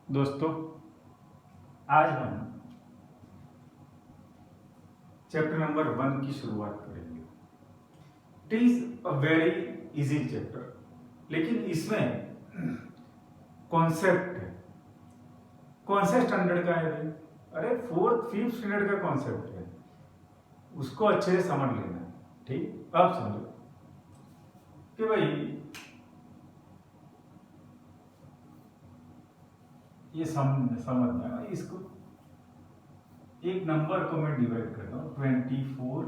दोस्तों, आज हम चैप्टर नंबर 1 की शुरुआत करेंगे। It is a very easy chapter, लेकिन इसमें कॉन्सेप्ट है। कौन से स्टैंडर्ड का है भाई? अरे फोर्थ फिफ्थ स्टैंडर्ड का कॉन्सेप्ट है, उसको अच्छे से समझ लेना है। ठीक, अब समझो कि भाई ये समझना है। इसको एक नंबर को मैं डिवाइड करता हूँ 24,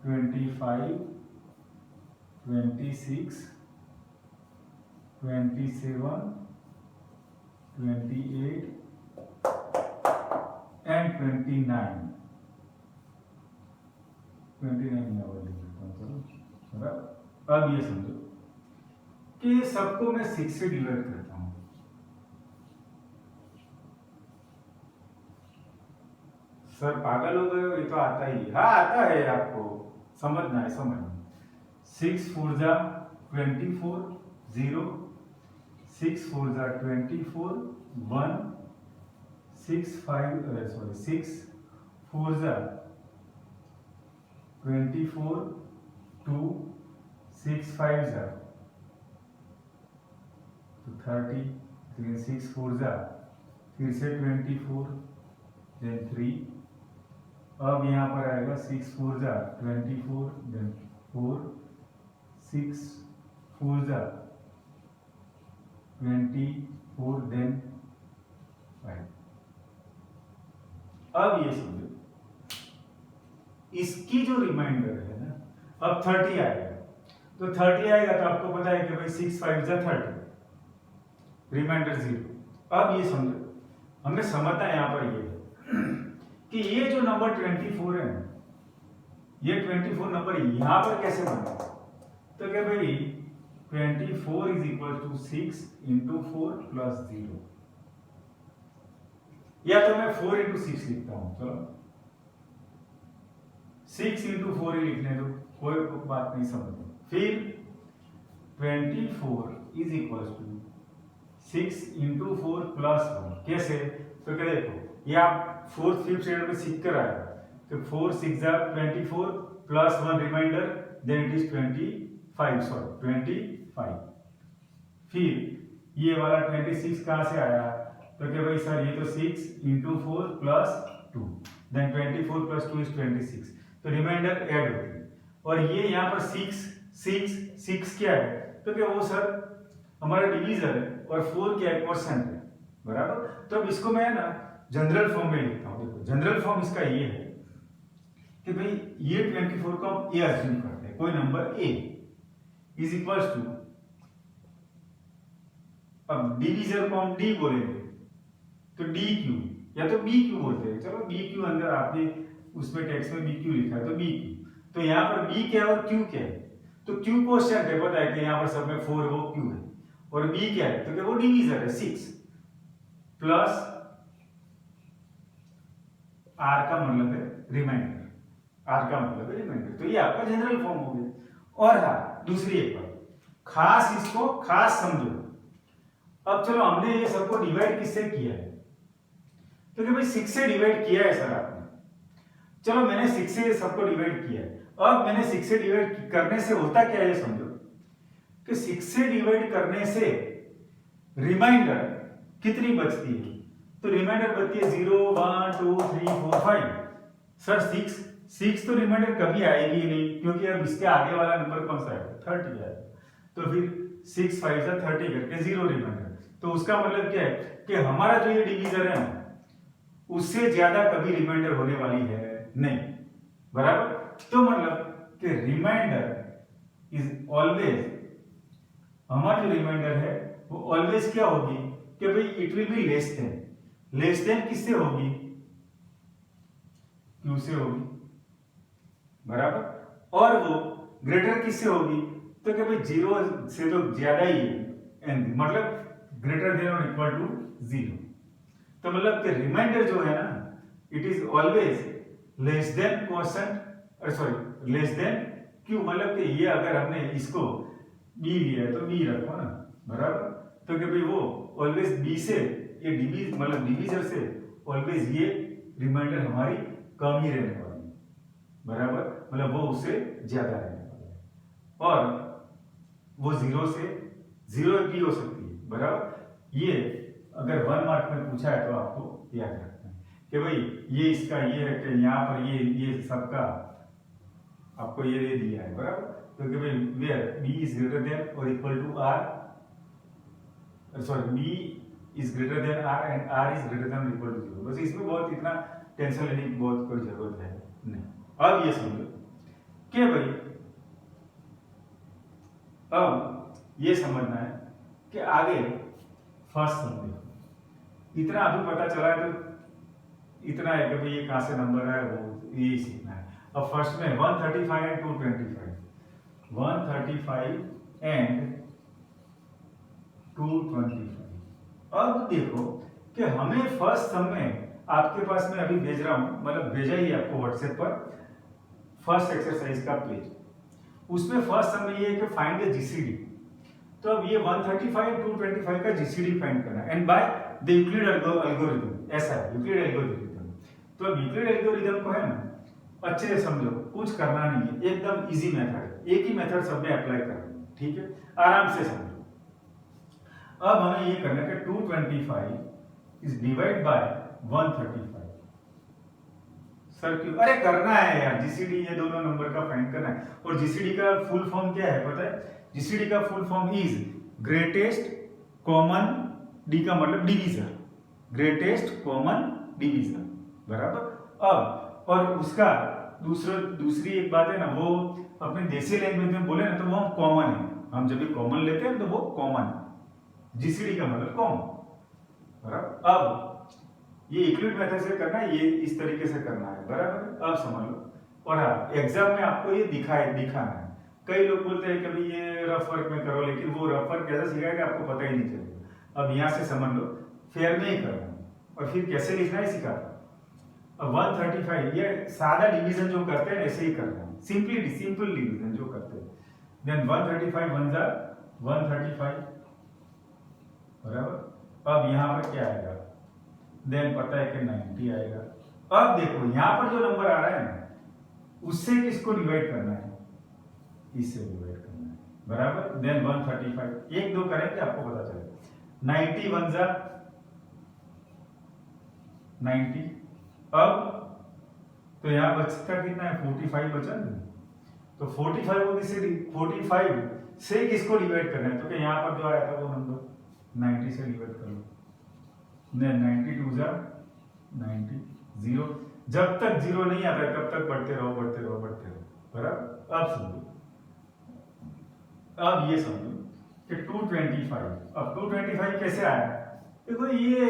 25, 26, 27, 28 एंड 29। 29 नंबर लिख देता हूँ। चलो बराबर। अब ये समझो कि सबको मैं 6 से डिवाइड करता हूँ। सर पागल हो गए हो? ये तो आता ही है। हाँ आता है, आपको समझना है, समझना। 6 4 जा 24, 0, 6 4 जा 24, 1, 6 4 जा 24, 2, 6 5 जा तो 30, फिर 6 4 जा फिर से 24, देन 3। अब यहाँ पर आएगा 6 4 जा 24, देन 4, 6 4 जा 24, देन 5। अब ये समझो, इसकी जो रिमाइंडर है ना, अब 30 आएगा। तो 30 आएगा तो आपको पता है कि भाई 6 5 जा 30, रिमाइंडर 0। अब ये समझो, हमें समझना है यहाँ पर ये कि ये जो नंबर 24 है, ये 24 नंबर यहां पर कैसे बना? तो क्या भाई 24 is equal to 6 into 4 plus 0, या तो मैं 4 इंटू 6 लिखता हूं। चलो 6 इंटू 4 ही लिखने दो, कोई बात नहीं, समझो। फिर 24 is equal to 6 into 4 plus 1। कैसे? तो क्या देखो, ये आप फोर्थ फिफ्थ स्टैंडर्ड में सीख कर आए तो 4 6 जा 24 plus 1 reminder, then it is 25। फिर ये वाला 26 कहां से आया? तो क्या भाई सर ये तो 6 into 4 plus 2, then 24 plus 2 is 26। तो रिमाइंडर ऐड होती है। और ये यहाँ पर 6 6 6 क्या है? तो क्या वो सर हमारा डिवीजर है, और 4 क्या है? क्वोशिएंट है, बराबर। तो अब इसको मैं ना जनरल फॉर्म में लिखता हूं। देखो जनरल फॉर्म इसका ये है कि भाई ये 24 को हम ए अज्यूम करते हैं, कोई number A is equals to, अब डिवीजर को हम डी बोलेंगे तो डी क्यू, या तो बी क्यू बोलते हैं। चलो बी क्यू अंदर आपने उसमें टेक्स्ट में बी क्यू लिखा है तो बी क्यू, तो यहाँ पर बी क्या है और क्यू क्या है? तो क्यू क्वोशिएंट है, पता है कि यहाँ पर सब में 4 वो क्यू है, और बी क्या है? तो क्या वो डिवीजर है 6 प्लस आर का मतलब है रिमाइंडर, आर का मतलब है रिमाइंडर। तो ये आपका जनरल फॉर्म हो गया। और हाँ दूसरी एक बात खास, इसको खास समझो। अब चलो हमने ये सबको डिवाइड किससे किया है? तो भाई 6 से डिवाइड किया है सर आपने। चलो मैंने 6 से सबको डिवाइड किया है। अब मैंने 6 से डिवाइड करने से होता क्या है ये समझो कि 6 से डिवाइड करने से रिमाइंडर कितनी बचती है? तो रिमाइंडर बचती है 0 1 2 3 4 5। सर 6 तो रिमाइंडर कभी आएगी ही नहीं, क्योंकि अब इसके आगे वाला नंबर कौन सा है? 30 है। तो फिर 6 5 से 30 करके 0 रिमाइंडर। तो उसका मतलब क्या है कि हमारा जो ये डिवीजर है ना, उससे ज्यादा कभी रिमाइंडर होने वाली है नहीं, बराबर। तो मतलब कि रिमाइंडर इज ऑलवेज, हमारी जो रिमाइंडर है वो ऑलवेज क्या होगी कि भाई it will be less than किससे होगी? क्यू से होगी, बराबर। और वो ग्रेटर किससे होगी? तो क्या भाई 0 से तो ज्यादा ही है, मतलब ग्रेटर देन और इक्वल टू 0। तो मतलब कि रिमाइंडर जो है ना, it is always less than quotient, sorry less than Q. मतलब कि ये अगर हमने इसको बी लिया है तो बी रखो ना, बराबर। तो कि भाई वो ऑलवेज बी से ये डिवीज मतलब डिवीजर से ऑलवेज ये रिमाइंडर हमारी कम ही रहने वाली है, बराबर, मतलब वो उससे ज्यादा रहने वाला है। और वो जीरो से जीरो भी हो सकती है, बराबर। ये अगर 1 मार्क में पूछा है तो आपको याद रखना है कि भाई ये इसका ये है कि यहाँ पर ये सबका आपको ये दे दिया है, बराबर। तो कि भाई where b is greater than और equal to r, sorry b is greater than r and r is greater than equal to zero. बस इसमें बहुत इतना टेंशन लेने की बहुत कोई जरूरत है नहीं। अब ये समझो कि भाई अब ये समझना है कि आगे फर्स्ट सम देखो, इतना अभी पता चला है तो इतना है कि भाई ये कहां से नंबर है वो ये सीखना है। अब फर्स्ट में 135 एंड 225, 135 एंड 225। अब देखो कि हमें फर्स्ट सम में आपके पास में अभी भेज रहा हूं, मतलब भेजा ही आपको व्हाट्सएप पर फर्स्ट एक्सरसाइज का पेज। उसमें फर्स्ट सम में ये है कि फाइंड द जीसीडी। तो अब ये 135 225 का जीसीडी फाइंड करना है and by the Euclid algorithm, ऐसा है यूक्लिड एल्गोरिथम। तो अब यूक्लिड एल्गोरिथम को है ना अच्छे से समझो, कुछ करना नहीं है, एकदम इजी मेथड है, एक ही मेथड सब में अप्लाई करना है, ठीक है, आराम से समझो। अब हमें ये करना है कि 225 इज डिवाइड बाय 135। सर क्यों? अरे करना है यार, जीसीडी ये दोनों नंबर का फाइंड करना है। और जीसीडी का फुल फॉर्म क्या है पता है? जीसीडी का full form is greatest common, D का मतलब डिवीजर, ग्रेटेस्ट कॉमन डिवीजर, बराबर। अब और उसका दूसरी एक बात है ना, वो अपने देसी लैंग्वेज में बोले ना तो वो कॉमन है, हम जब भी कॉमन लेते हैं तो वो कॉमन है, जीसीडी का मतलब कॉमन, बराबर। अब ये यूक्लिड मेथड से करना है, ये इस तरीके से करना है, बराबर। अब समझ लो। और हाँ, एग्जाम में आपको ये दिखाना है। कई लोग बोलते हैं कि भाई ये रफ वर्क में करो, लेकिन वो रफ वर्क कैसे सिखाएगा आपको पता ही नहीं चलेगा। अब यहाँ से समझ लो, फेयर में ही करना है और फिर कैसे लिखना है सिखाता। अब 135 ये सादा डिवीजन जो करते हैं ऐसे ही करना है, सिंपल डिवीजन जो करते हैं। देन 135 1 जा 135, बराबर। अब यहाँ पर क्या आएगा? देन पता है कि 90 आएगा। अब देखो यहाँ पर जो नंबर आ रहा है ना, उससे किसको डिवाइड करना है? इससे डिवाइड करना है, बराबर। देन 135 एक दो करेंगे आपको पता चलेगा। 90 1 जा 90। अब तो यहाँ बचता कितना है? 45 बचा ना। तो 45 से किसको डिवाइड करना है? तो क्या यहाँ पर जो आया था वो नंबर 90 से डिवाइड कर लो। 92 जा 90, 0। जब तक 0 नहीं आता है तब तक बढ़ते रहो, बराबर। अब समझो, अब ये समझो कि 225, अब 225 कैसे आया? देखो ये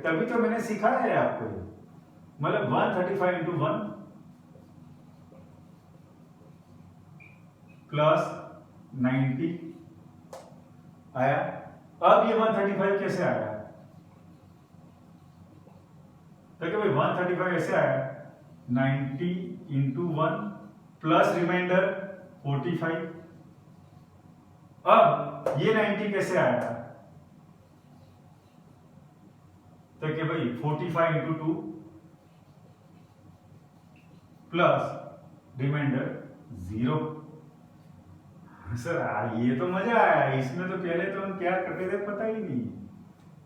तभी तो मैंने सिखाया है आपको, ये मतलब 135 इंटू 1 प्लस 90 आया। अब ये 135 कैसे आया? देखिए भाई 135 ऐसे आया, 90 इंटू 1 प्लस रिमाइंडर 45। अब ये 90 कैसे आया? तो क्या भाई 45 इंटू 2 प्लस रिमाइंडर 0। सर ये तो मजा आया, इसमें तो पहले तो हम क्या करते थे पता ही नहीं,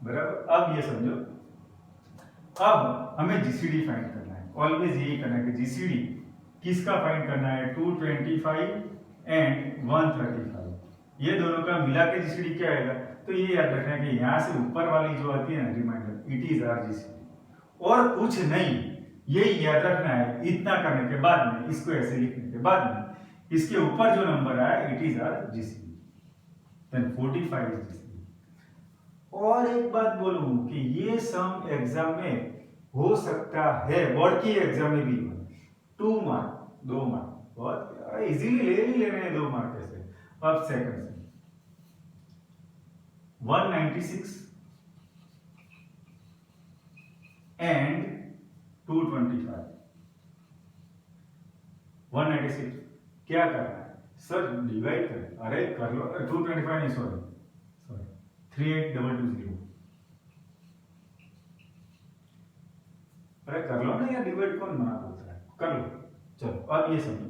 बराबर। अब ये समझो, अब हमें जीसीडी फाइंड करना है, ऑलवेज यही करना है कि जीसीडी किसका फाइंड करना है? 225 एंड 135, ये दोनों का मिला के जीसीडी क्या आएगा? तो ये याद रखना है कि यहां से ऊपर वाली जो आती है ना reminder, it is our GCD, और कुछ नहीं, यही याद रखना है। इतना करने के बाद में, इसको ऐसे लिखने के बाद में, इसके ऊपर जो नंबर आया it is our GCD, then 45 is GCD. और एक बात बोलूं कि ये सम एग्जाम में हो सकता है, बोर्ड की एग्जाम में भी 2 मार्क 2 मार्क, बहुत इजीली ले ही लेने हैं 2 मार्क ऐसे। अब सेकंड से 196 एंड 225, 196 क्या करना है? सर डिवाइड करें, अरे कर लो, 225 नहीं, सॉरी 38220, अरे कर लो ना यार, डिवाइड कौन मना बोलता है, कर लो। चलो अब ये समझो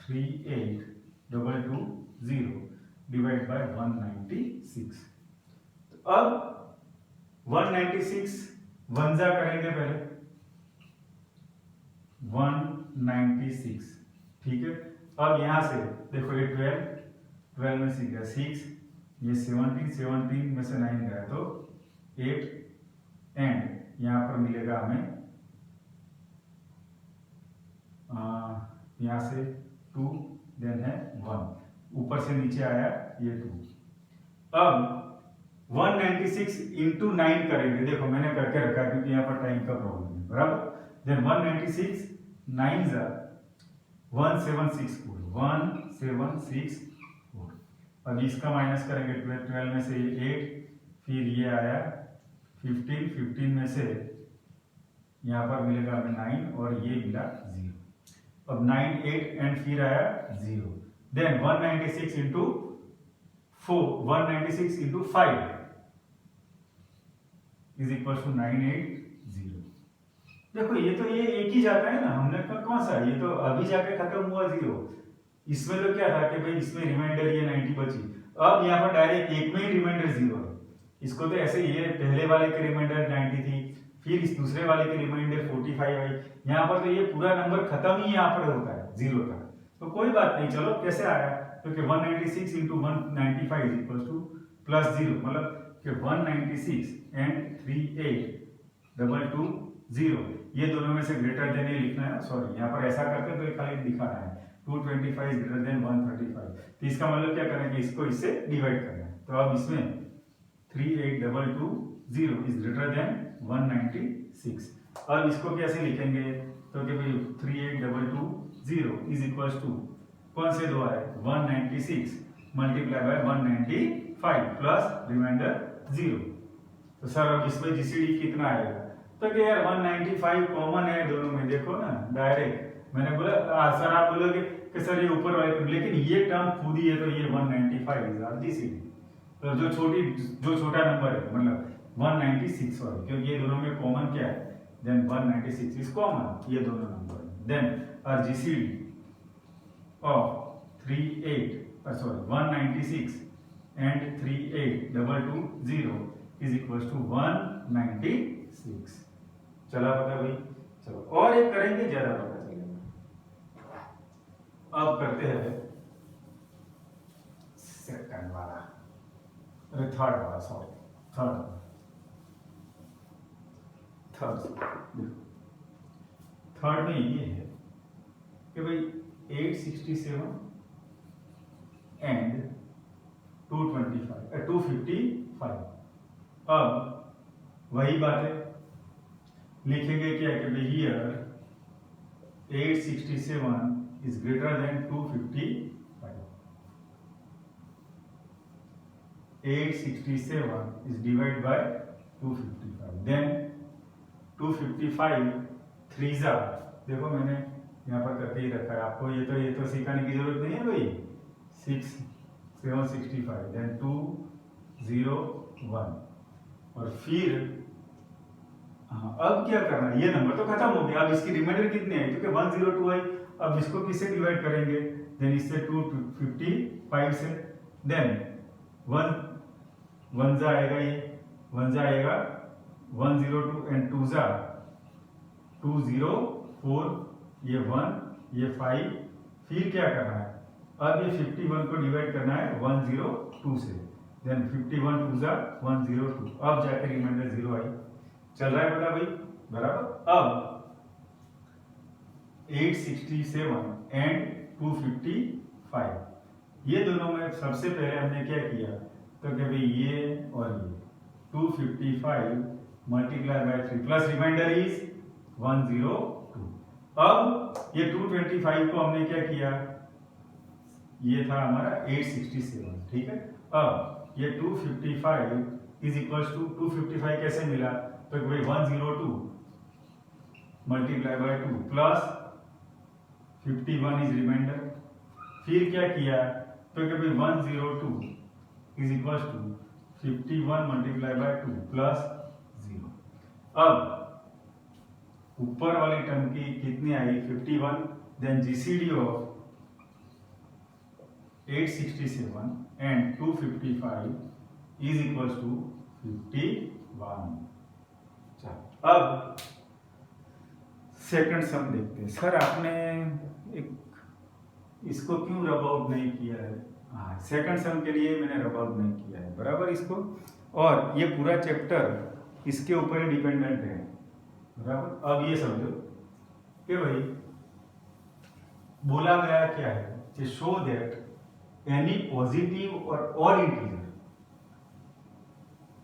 3822 डिवाइड बाय 196। तो अब 196 वन जा करेंगे पहले 196, ठीक है। अब यहां से देखो ये 12 में से गया 6, ये 17 में से 9 गया तो 8 एंड यहां पर मिलेगा हमें यहां से 2 देन है 1, ऊपर से नीचे आया ये 2। अब 196 इंटू 9 करेंगे, देखो मैंने करके रखा है क्योंकि यहाँ पर टाइम का प्रॉब्लम है, बराबर। देन 196 9 जा 1764 1764। अब इसका माइनस करेंगे 12 में से 8, फिर ये आया 15 में से यहाँ पर मिलेगा हमें 9 और ये मिला 0। अब 9 8 एंड फिर आया 0। Then 196 into 5 is equal to 980। देखो ये तो ये एक ही जाता है ना, हमने कौन सा, ये तो अभी जाके खत्म हुआ 0। इसमें तो क्या था कि भाई इसमें रिमाइंडर ये 90 बची, अब यहाँ पर डायरेक्ट एक में ही रिमाइंडर 0 है। इसको तो ऐसे ये पहले वाले के रिमाइंडर 90 थी, फिर इस दूसरे वाले के रिमाइंडर 45 आई, यहाँ पर तो ये पूरा नंबर खत्म ही यहाँ पर होता है 0 तक। तो कोई बात नहीं, चलो कैसे आया, क्योंकि 196 into 195 is equal two plus 0, मतलब कि 196 एंड 3822 ये दोनों में से ग्रेटर देन ये लिखना है, सॉरी यहाँ पर ऐसा करते तो खाली दिखाना है 225 इज ग्रेटर देन 135। तो इसका मतलब क्या करेंगे, इसको इससे डिवाइड करना है। तो अब इसमें 3822 इज ग्रेटर देन 196। अब इसको कैसे लिखेंगे, तो कि भाई 3822 इज इक्वल टू कौन से दो आए 196 मल्टीप्लाई बाय 195 प्लस रिमाइंडर 0। तो सर अब इसमें जीसीडी कितना आएगा, तो कि यार 195 कॉमन है दोनों में, देखो ना डायरेक्ट मैंने बोला सर आप बोलोगे कि सर ये ऊपर वाले, लेकिन ये टर्म खुद ही है तो ये 195 इज आर जीसीडी। तो जो छोटा नंबर है मतलब 196 वाला, क्योंकि ये दोनों में कॉमन क्या है, देन 196 इज कॉमन ये दोनों नंबर। Then our GCD of 196 and 3822 is equals to 196। चला पता भाई, चलो और एक करेंगे ज्यादा पता चलेगा। अब करते हैं सेकंड वाला, अरे थर्ड वाला, सॉरी थर्ड में ये है कि भाई 867 एंड 255। अब वही बात है, लिखेंगे क्या कि भाई here 867 is greater than 255। 867 is divide by 255। Then 255 3 जा, देखो मैंने यहाँ पर करके ही रखा है आपको, ये तो सिखाने की जरूरत नहीं है भाई। 765 देन 201 और फिर हाँ अब क्या करना है, ये नंबर तो खत्म हो गया, अब इसकी रिमाइंडर कितनी है, क्योंकि 102 आई। अब इसको किससे डिवाइड करेंगे, देन इससे 255 से, देन 1 जा आएगा, ये 1 जा आएगा 102 एंड 2 जा 204, ये 1 ये 5, फिर क्या करना है, अब ये 51 को डिवाइड करना है 102 से, देन 51 2 जा 102, अब जाकर रिमाइंडर 0 आई। चल रहा है बेटा भाई, बराबर। अब 867 एंड 255 ये दोनों में सबसे पहले हमने क्या किया, तो कि भाई ये और ये 255 multiply by 3 plus reminder is 102। अब ये 225 को हमने क्या किया, ये था हमारा 867, ठीक है। अब ये 255 इज इक्वल्स टू 255 कैसे मिला, तो भाई 102 multiply by 2 plus 51 is reminder, फिर क्या किया, तो भाई 102 is equals to 51 multiply by 2 plus 0। अब ऊपर वाली टर्म की कितनी आई 51, then GCD of 867 and 255 is equal to 51। अब सेकंड सम देखते हैं। सर आपने एक इसको क्यों रब आउट नहीं किया है? हाँ, सेकंड सम के लिए मैंने रब आउट नहीं किया है, बराबर इसको। और ये पूरा चैप्टर इसके ऊपर ही डिपेंडेंट है, बराबर। अब ये समझो कि भाई बोला गया क्या है कि शो दैट एनी पॉजिटिव और odd integer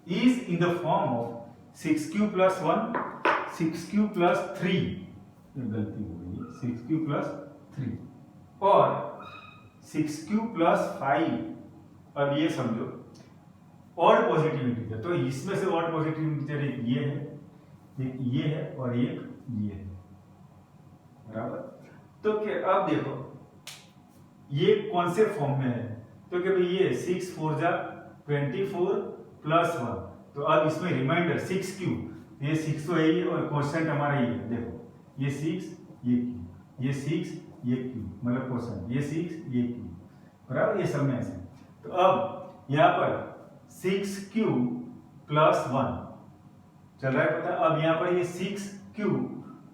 is in the form of 6q plus 1, 6q plus 3, ये गलती हो गई, 6q plus 3 और 6q plus 5। अब ये समझो ऑड पॉजिटिव इंटीजर, तो इसमें से ऑड पॉजिटिव इंटीजर एक ये है, एक ये है और एक ये है, बराबर। तो क्या अब देखो ये कौन से फॉर्म में है, तो क्या भाई ये 6 4 जा 24 प्लस 1, तो अब इसमें रिमाइंडर 6q, ये 6 तो है ही और क्वेश्चन हमारा ये है, देखो ये 6 ये q, ये 6 ये q, मतलब क्वेश्चन ये 6 ये q, बराबर। ये सब में ऐसे। तो अब यहाँ पर 6q प्लस 1 चल रहा है पता। अब यहाँ पर ये 6q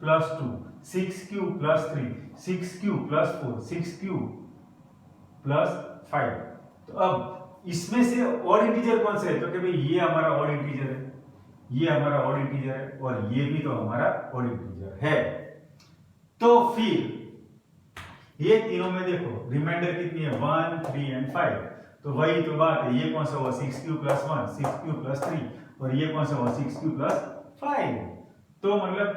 plus 2, 6q plus 3, 6q plus 4, 6q plus 5। तो अब इसमें से ऑड इंटीजर कौन सा है, तो कि भाई ये हमारा ऑड इंटीजर है, ये हमारा ऑड इंटीजर है और ये भी तो हमारा ऑड इंटीजर है। तो फिर ये तीनों में देखो रिमाइंडर कितनी है 1 3 एंड 5, तो वही तो बात है। ये कौन सा हुआ 6q प्लस 1, 6q प्लस 3 और ये कौन सा हुआ 6q प्लस 5। तो मतलब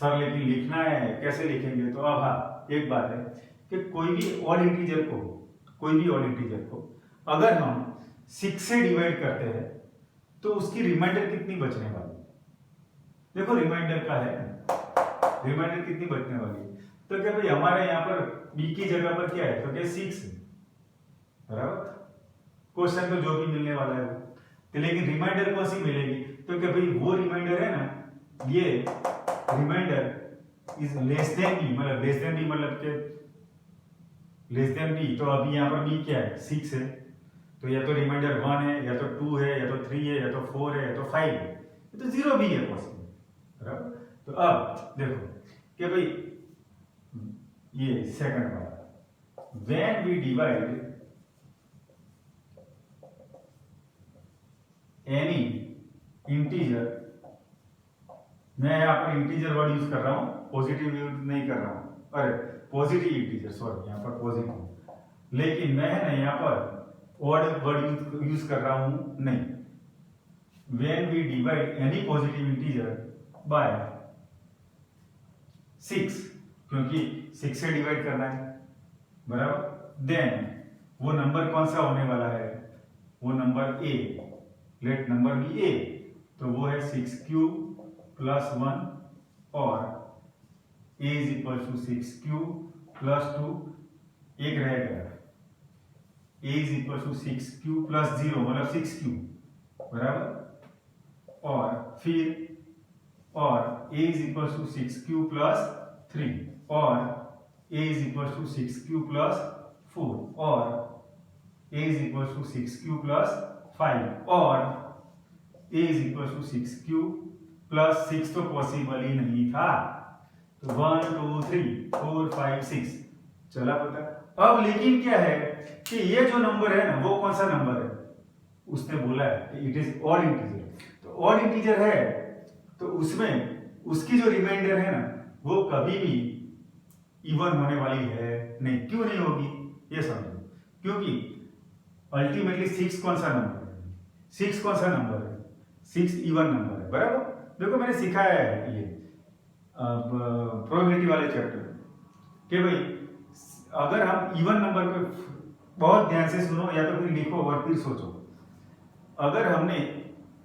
सर लेकिन लिखना है कैसे लिखेंगे, तो अब हाँ एक बात है कि कोई भी ऑड इंटीजर को अगर हम 6 से डिवाइड करते हैं तो उसकी रिमाइंडर कितनी बचने वाली है, देखो रिमाइंडर का है, रिमाइंडर कितनी बचने वाली है। तो क्या भाई हमारे यहाँ पर b की जगह पर क्या है, तो क्या 6 है, बराबर। क्वेश्चन तो जो भी मिलने वाला है वो, तो लेकिन रिमाइंडर कौन सी मिलेगी, तो क्या भाई वो रिमाइंडर है ना, ये reminder is less than b, मतलब लेस देन b मतलब के लेस देन b। तो अभी यहाँ पर b क्या है 6 है, तो या तो रिमाइंडर 1 है या तो 2 है या तो 3 है या तो 4 है या तो 5 है, तो 0 भी है पॉसिबल, बराबर। तो अब देखो कि भाई ये सेकंड वाला, when we divide any integer, मैं यहाँ पर इंटीजर वर्ड यूज कर रहा हूँ, पॉजिटिव यूज नहीं कर रहा हूँ, अरे पॉजिटिव इंटीजर सॉरी, यहाँ पर पॉजिटिव, लेकिन मैं है ना यहाँ पर ऑड वर्ड यूज कर रहा हूँ नहीं। When we divide any positive integer by 6, क्योंकि 6 से डिवाइड करना है, बराबर। देन वो नंबर कौन सा होने वाला है, वो number a, let number be a, तो वो है 6q प्लस 1 और a is equal to 6q plus 2, एक रह गया, a is equal to 6q plus 0 मतलब 6q, बराबर। और फिर और a is equal to 6q plus 3 और a is equal to 6q plus 4 और a is equal to 6q plus 5 और a is equal to 6q plus 6 तो possible ही नहीं था, तो 1 2 3 4 5 6 चला पता। अब लेकिन क्या है कि ये जो नंबर है ना वो कौन सा नंबर है, उसने बोला है कि इट इज ऑड इंटीजर, तो ऑड इंटीजर है तो उसमें उसकी जो रिमाइंडर है ना वो कभी भी इवन होने वाली है नहीं। क्यों नहीं होगी ये समझो, क्योंकि अल्टीमेटली 6 कौन सा नंबर है, 6 कौन सा नंबर है, 6 इवन नंबर है, बराबर। देखो मैंने सिखाया है ये प्रोबेबिलिटी वाले चैप्टर कि भाई अगर हम इवन नंबर पे, बहुत ध्यान से सुनो या तो फिर लिखो और फिर सोचो, अगर हमने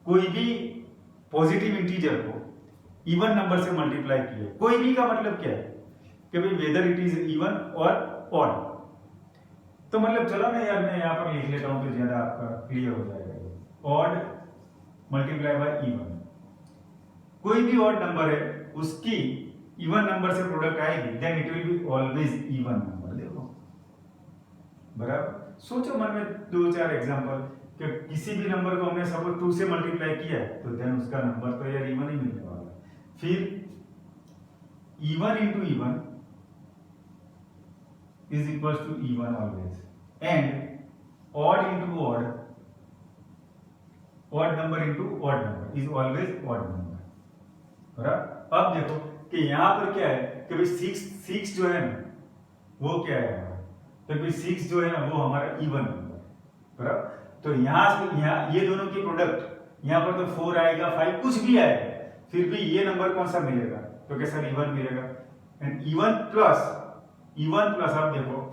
कोई भी पॉजिटिव इंटीजर को इवन नंबर से मल्टीप्लाई किया, कोई भी का मतलब क्या है कि भाई वेदर इट इज इवन और ऑड, तो मतलब चलो ना यार मैं यहाँ पर लिख लेता हूँ तो ज्यादा आपका क्लियर हो जाएगा। ऑड मल्टीप्लाई बाय इवन, कोई भी ऑड नंबर है उसकी इवन नंबर से प्रोडक्ट आएगी then it will be always even number. देखो बराबर, सोचो मन में दो चार एग्जांपल कि किसी भी नंबर को हमने सपोज 2 से मल्टीप्लाई किया है तो देन उसका नंबर तो यार इवन ही मिलने वाला है। फिर even into even is equals to even always and odd into odd, odd number into odd number is always odd number. बराबर, अब देखो कि यहाँ पर क्या है कि भाई सिक्स जो है ना वो क्या है हमारा, तो भाई 6 जो है ना वो हमारा इवन नंबर। बराबर, तो यहाँ से यहाँ ये दोनों की प्रोडक्ट यहाँ पर तो 4 आएगा 5 कुछ भी आएगा, फिर भी ये नंबर कौन सा मिलेगा, तो कैसा इवन मिलेगा। एंड इवन प्लस आप देखो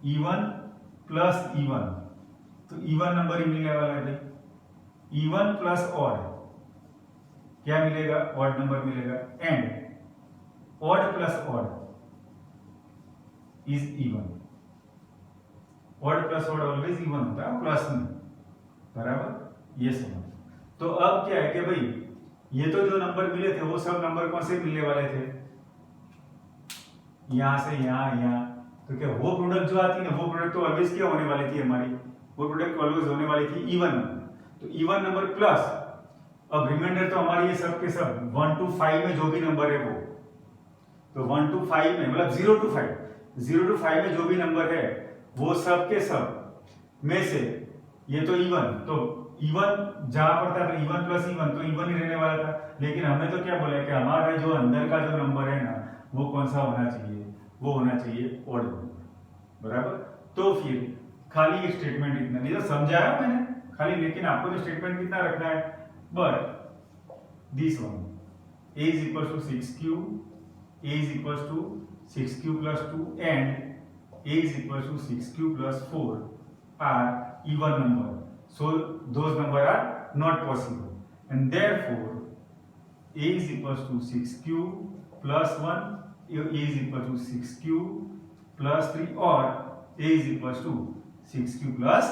इवन प्लस इवन, तो इवन नंबर ही मिलने वाला है भाई। इवन प्लस ऑड क्या मिलेगा, ऑड नंबर मिलेगा। And odd plus odd is even, odd plus odd always even होता है प्लस में। बराबर, ये समझ। तो अब क्या है कि भाई ये तो जो नंबर मिले थे वो सब नंबर कौन से मिलने वाले थे, यहां से यहां, तो क्या वो प्रोडक्ट जो आती है ना वो प्रोडक्ट तो ऑलवेज क्या होने वाली थी हमारी, वो प्रोडक्ट ऑलवेज होने वाली थी इवन नंबर। तो इवन नंबर प्लस, अब रिमाइंडर तो हमारी ये सब के सब 1 to 5 में जो भी नंबर है वो, तो 1 to 5 में मतलब 0 to 5 में जो भी नंबर है वो सब के सब में से ये तो इवन, तो इवन जहां पर था इवन प्लस इवन तो इवन ही रहने वाला था। लेकिन हमने तो क्या बोला कि हमारा जो अंदर का जो नंबर है ना वो कौन सा होना चाहिए, वो होना चाहिए ऑड नंबर। बराबर, तो फिर खाली एक स्टेटमेंट इतना नहीं तो समझाया मैंने खाली, लेकिन आपको जो स्टेटमेंट कितना रखना है, but this one a is equals to 6q, a is equals to 6q plus 2 and a is equals to 6q plus 4 are even number, so those number are not possible and therefore a is equals to 6q plus 1, a is equal to 6q plus 3 और a is equals to 6q plus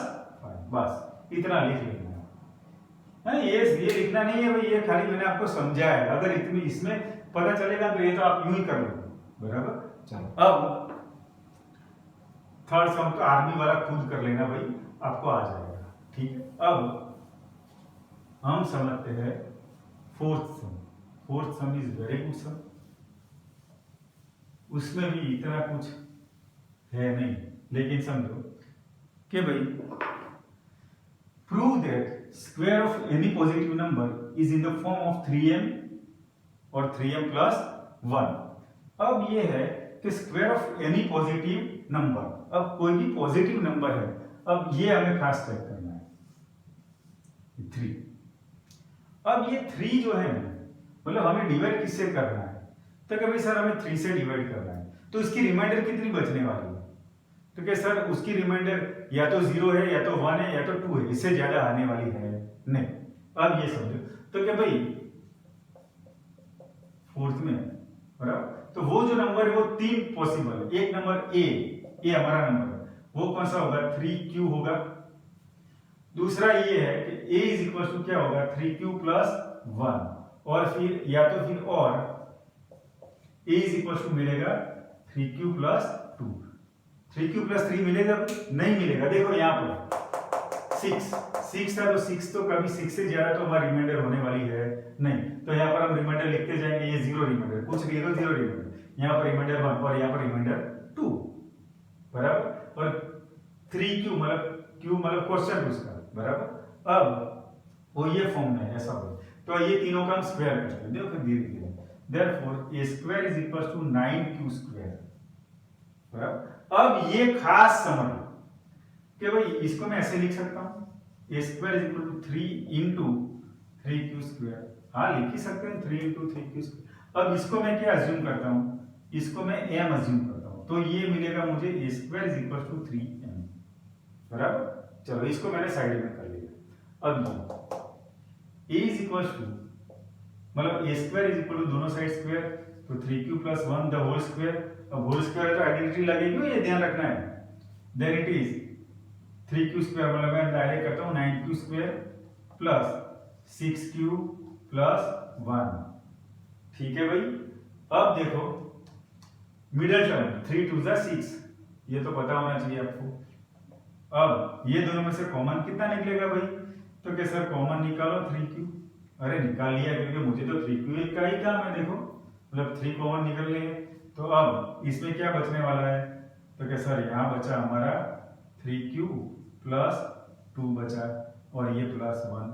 5। बस इतना लिख लेना है, ये लिखना नहीं है भाई, ये खाली मैंने आपको समझाया है। अगर इतनी इसमें पता चलेगा तो ये तो आप यूं ही कर लो। बराबर, चलो अब थर्ड सम तो आर्मी वाला खुद कर लेना भाई, आपको आ जाएगा। ठीक है, अब हम समझते हैं fourth sum. Fourth sum is very good sum, उसमें भी इतना कुछ है नहीं, लेकिन समझो कि भाई prove that square of any positive number is in the form of 3m और 3m plus 1। अब ये है कि square of any positive number, अब कोई भी पॉजिटिव नंबर है, अब ये हमें खास चेक करना है 3। अब ये 3 जो है मतलब हमें डिवाइड किससे करना है, तो कभी सर हमें 3 से डिवाइड करना है, तो इसकी रिमाइंडर कितनी बचने वाली है, तो क्या सर उसकी रिमाइंडर या तो 0 है या तो 1 है या तो 2 है, इससे ज्यादा आने वाली है नहीं। अब ये समझो तो क्या भाई फोर्थ में बराबर, तो वो जो नंबर है वो 3 पॉसिबल है। एक नंबर ए हमारा नंबर है, वो कौन सा होगा 3q होगा। दूसरा ये है कि a इज इक्वल टू क्या होगा 3q प्लस 1, और फिर या तो फिर और a इज इक्वल टू मिलेगा 3q प्लस 2। 3q प्लस 3 मिलेगा नहीं मिलेगा, देखो यहाँ पर 6 था तो 6 तो कभी 6 से ज्यादा तो हमारी रिमाइंडर होने वाली है नहीं, तो यहाँ पर हम रिमाइंडर लिखते जाएंगे, ये 0 रिमाइंडर, कुछ भी हो 0 रिमाइंडर, यहाँ पर रिमाइंडर 1 और यहाँ पर रिमाइंडर 2। बराबर, और 3q मतलब q मतलब क्वेश्चन उसका। बराबर, अब वो ये फॉर्म में ऐसा हो तो ये तीनों का हम स्क्वायर करते हैं, देखो धीरे धीरे, therefore a square is equal to 9q square. बराबर, अब ये खास समझ कि भाई इसको मैं ऐसे लिख सकता हूं a square is equal to 3 into 3q square, हाँ लिख ही सकते हैं 3 इंटू 3q स्क्वायर। अब इसको मैं क्या अज्यूम करता हूं, इसको मैं m अज्यूम करता हूं, तो ये मिलेगा मुझे a square is equal to 3m। बराबर, चलो इसको मैंने साइड में कर लिया। अब a इज इक्वल टू मतलब a square is equal to दोनों साइड स्क्वायर, तो 3q plus 1 the whole square. अब होल स्क्वायर तो आइडेंटिटी लगेगी, ये ध्यान रखना है। Then it is 3q square मतलब मैं डायरेक्ट करता हूं 9q square plus 6q plus 1। ठीक है भाई। अब देखो मिडल टर्म 3 2 6, ये तो पता होना चाहिए आपको। अब ये दोनों में से कॉमन कितना निकलेगा भाई? तो क्या सर कॉमन निकालो 3q। अरे निकाल लिया, क्योंकि मुझे तो 3q का ही काम है। देखो मतलब 3 कॉमन निकल लिए। तो अब इसमें क्या बचने वाला है? तो क्या सर यहाँ बचा हमारा 3q प्लस 2 बचा और ये प्लस 1।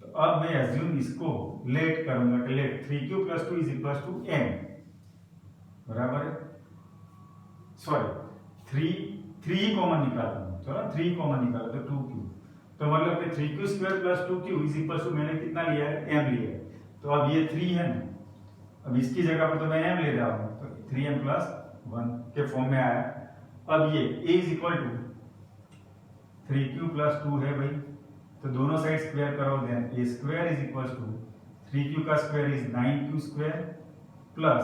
तो अब मैं एज्यूम इसको लेट करूंगा कि let 3q plus 2 is equal to m, बराबर है। सॉरी 3 कॉमन निकालता हूँ, चलो 3 कॉमन निकाला तो 2q, तो मतलब कि 3q square plus 2q is equal to मैंने कितना लिया है? m लिया है। तो अब ये 3 है ना, अब इसकी जगह पर तो मैं m ले रहा हूँ, तो 3m प्लस 1 के फॉर्म में आया। अब ये a is equal to 3q plus 2 है भाई, तो दोनों साइड स्क्वायर करो, then a square is equal to 3q का square is 9q square plus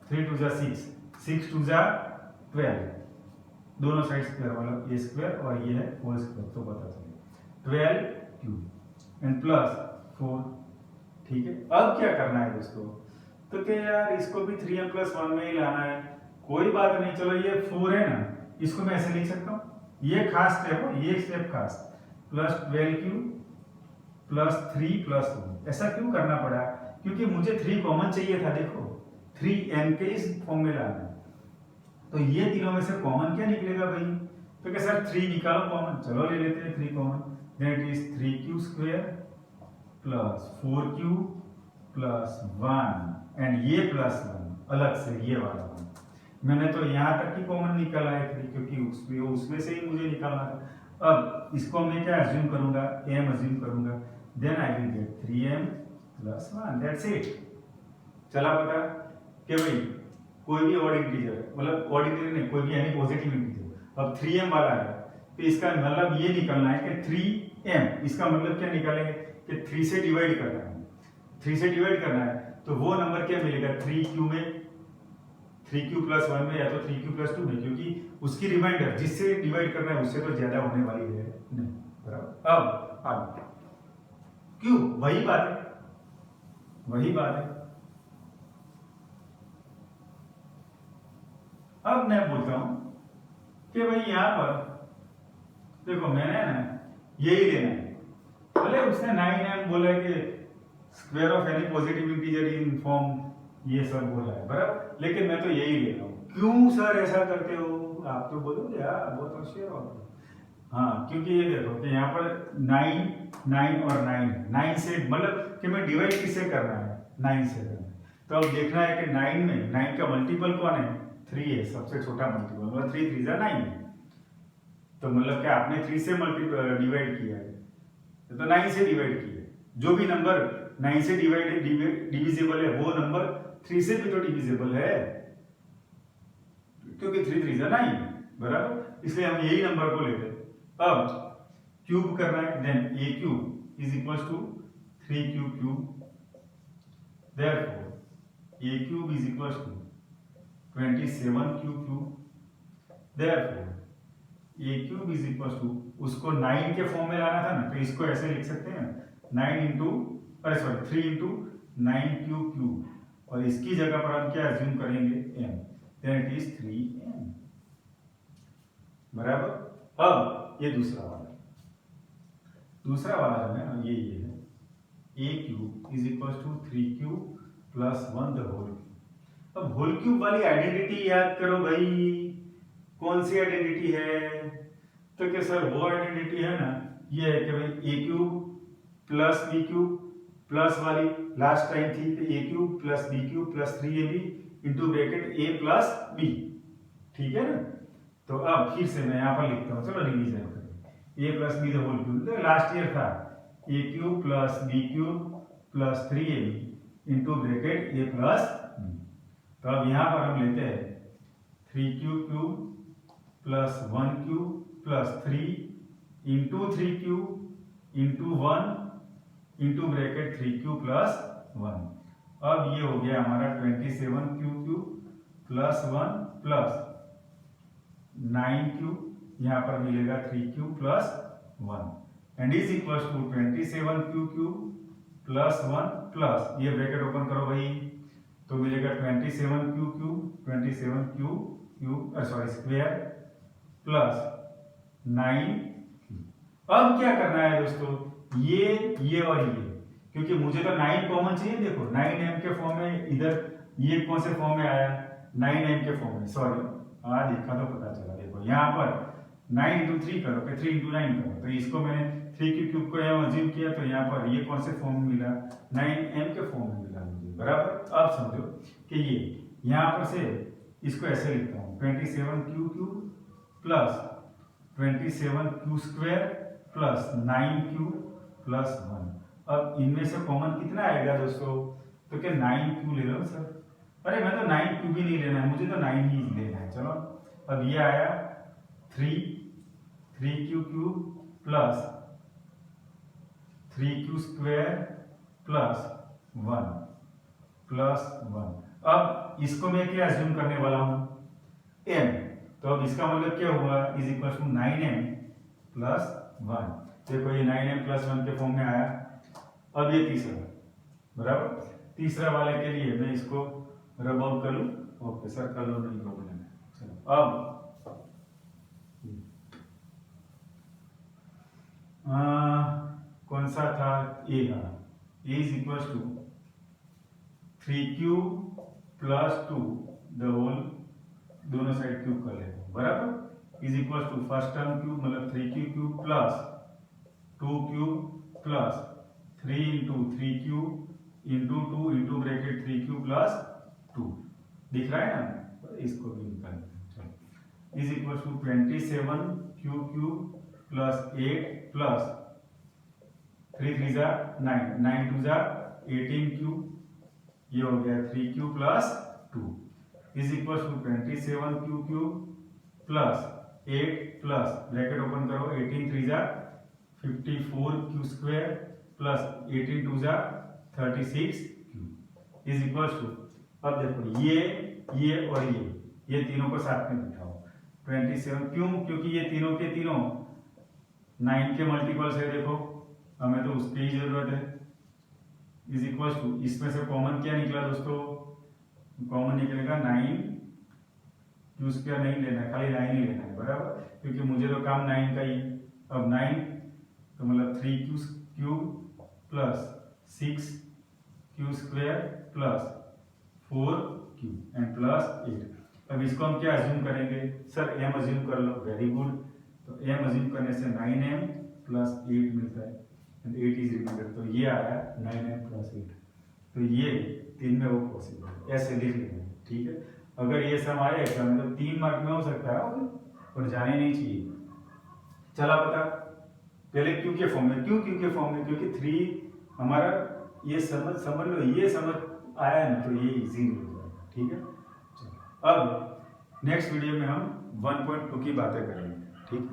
3 2 6, 6 2 12, दोनों साइड स्क्वायर मतलब a स्क्वायर और ये है होल स्क्वायर, तो पता चले 12q एंड प्लस 4। ठीक है, अब क्या करना है दोस्तों? तो क्या यार इसको भी 3m प्लस 1 में ही लाना है, कोई बात नहीं। चलो ये 4 है ना, इसको मैं ऐसे लिख सकता हूँ, ये खास स्टेप है, ये स्टेप खास, प्लस 12q प्लस 3 प्लस 1। ऐसा क्यों करना पड़ा? क्योंकि मुझे 3 कॉमन चाहिए था। देखो 3m के इस फॉर्म में लाना है, तो ये तीनों में से कॉमन क्या निकलेगा भाई? तो क्या सर 3 निकालो कॉमन, चलो ले लेते हैं 3 common, that is 3q square plus 4q plus 1 and ये प्लस 1 अलग से ये वाला 1। मैंने तो यहाँ तक ही कॉमन निकाला है 3, क्योंकि उसमें से ही मुझे निकालना था। अब इसको मैं क्या अज्यूम करूंगा? m अज्यूम करूंगा, then I will get 3m plus 1, that's it. चला पता कि भाई कोई भी ऑड इंटीजर, मतलब ऑड इंटीजर नहीं, कोई भी यानी पॉजिटिव इंटीजर, अब 3m वाला है तो इसका मतलब ये निकलना है कि 3m, इसका मतलब क्या निकालेंगे कि 3 से डिवाइड करना है, 3 से डिवाइड करना है, तो वो नंबर क्या मिलेगा 3q में, 3q प्लस 1 में, या तो 3q प्लस 2 में, क्योंकि उसकी रिमाइंडर जिससे डिवाइड करना है उससे तो ज्यादा होने वाली है नहीं, बराबर। अब आगे क्यों, वही बात है, वही बात है। अब मैं बोलता हूं कि भाई यहां पर देखो मैंने ना यही लेना है, भले उसने 9m बोला है कि square of any positive integer in form, ये सब बोला है बराबर, लेकिन मैं तो यही ले रहा हूँ। क्यों सर ऐसा करते हो? आप तो बोलोगे यार बहुत होशियार हो। हाँ, क्योंकि ये देखो कि यहाँ पर 9 9 और 9 से मतलब कि मैं डिवाइड किससे करना है? 9 से करना है। तो अब देखना है कि 9 में 9 का मल्टीपल कौन है? 3 है, सबसे छोटा मल्टीपल, मतलब 3 3 9 है। तो मतलब कि आपने 3 से डिवाइड किया है, तो 9 से डिवाइड किया है। जो भी नंबर 9 से डिविजिबल है वो नंबर 3 से भी तो डिविजिबल है, क्योंकि 3 3 9 बराबर, इसलिए हम यही नंबर को लेते हैं। अब क्यूब करना है, then a cube is equal to 3q cube, therefore a cube is equal to 27q cube, therefore a cube is equal to, उसको 9 के फॉर्म में लाना था ना, तो इसको ऐसे लिख सकते हैं 9 इंटू, अरे सॉरी 3 इंटू 9q क्यूब, और इसकी जगह पर हम क्या अज्यूम करेंगे? m, then it is 3m, बराबर। अब ये दूसरा वाला जो है ये है a cube is equal to 3q plus 1 the whole cube. अब होल क्यूब वाली आइडेंटिटी याद करो भाई, कौन सी आइडेंटिटी है? तो क्या सर वो आइडेंटिटी है ना, ये है कि भाई a cube plus b cube plus वाली लास्ट टाइम थी कि a cube plus b cube plus 3ab into bracket a plus b, ठीक है ना। तो अब फिर से मैं यहाँ पर लिखता हूँ, चलो रिवीजन करें, a plus B the whole cube, तो लास्ट ईयर था a cube plus b cube plus 3ab into bracket a plus b। तो अब यहाँ पर हम लेते हैं 3q cube plus 1 cube plus 3 into 3q into 1 into bracket 3q plus 1। अब ये हो गया हमारा 27q cube plus 1 plus 9q, यहाँ पर मिलेगा 3q plus 1 and is equal to 27q cube plus 1 plus, ये ब्रैकेट ओपन करो भाई, तो मिलेगा 27 स्क्वायर प्लस 9। अब क्या करना है दोस्तों, ये और ये, क्योंकि मुझे तो 9 कॉमन चाहिए। देखो 9m के फॉर्म में, इधर ये कौन से फॉर्म में आया, 9m के फॉर्म में, सॉरी देखा तो पता चला। देखो यहाँ पर 9 × 3 करो, 3 × 9 करो, तो इसको मैंने 3 के क्यूब को यहाँ अज्यूम किया, तो यहाँ पर ये कौन से फॉर्म में मिला, 9m के फॉर्म में मिला मुझे, बराबर। अब समझो कि ये यहाँ पर से इसको ऐसे लिखता हूँ, 27q³ plus 27q² plus 9q plus 1। अब इनमें से कॉमन कितना आएगा दोस्तों, तो क्या 9q ले लो सर। अरे मैं तो 9q भी नहीं लेना है, मुझे तो 9 ही लेना है। चलो अब ये आया 3q³ plus 3q² plus 1 plus 1। अब इसको मैं क्या अज्यूम करने वाला हूं, m। तो अब इसका मतलब क्या हुआ, is equal to 9m plus 1। देखो ये 9m प्लस 1 के फॉर्म में आया। अब ये तीसरा, बराबर, तीसरा वाले के लिए मैं इसको रब आउट कर लूं। ओके सर कर लो, नहीं प्रॉब्लम है। चलो अब कौन सा था, ए का, a is equal to 3q plus 2 the whole, दोनों साइड क्यूब कर लेते हैं, बराबर, is equal to first term cube मतलब 3q³ plus 2q plus 3 × 3q into 2 into bracket 3q plus 2। दिख रहा है ना, इसको भी निकालते हैं। चलो is equal to 27q³ plus 8 plus 3 3 जा 9, 9 2 जा 18q, ये हो गया 3q plus 2 is equal to 27q³ plus 8 plus bracket open करो 18 3 जा 54q² प्लस 18 2 जा 36q इज इक्वल टू, अब देखो ये और ये तीनों को साथ में बिठाओ 27, क्यों, क्योंकि ये तीनों के तीनों 9 के मल्टीपल्स है। देखो हमें तो उसकी ही जरूरत है। इज इक्वल टू, इसमें से कॉमन क्या निकला दोस्तों, कॉमन निकलेगा 9q² नहीं लेना है, खाली 9 ही लेना है, बराबर, क्योंकि मुझे तो काम 9 का ही। अब 9 तो मतलब 3q³ plus 6q² plus 4q and plus 8। अब इसको हम क्या अज्यूम करेंगे, सर m अज्यूम कर लो, वेरी गुड। तो m अज्यूम करने से 9m प्लस 8 मिलता है एंड 8 इज रिमाइंडर, तो ये आया 9m प्लस 8। तो ये 3 में वो पॉसिबल है, ऐसे लिख लेंगे, ठीक है। अगर ये सम आए एग्जाम में तो 3 मार्क में हो सकता है और जाने नहीं चाहिए। चला पता, पहले क्यू के फॉर्म में, क्यों क्यू के फॉर्म में, क्योंकि 3 हमारा ये समझ लो, ये समझ आया ना, तो ये इजी हो जाएगा, ठीक है। अब नेक्स्ट वीडियो में हम 1.2 की बातें करेंगे, ठीक है।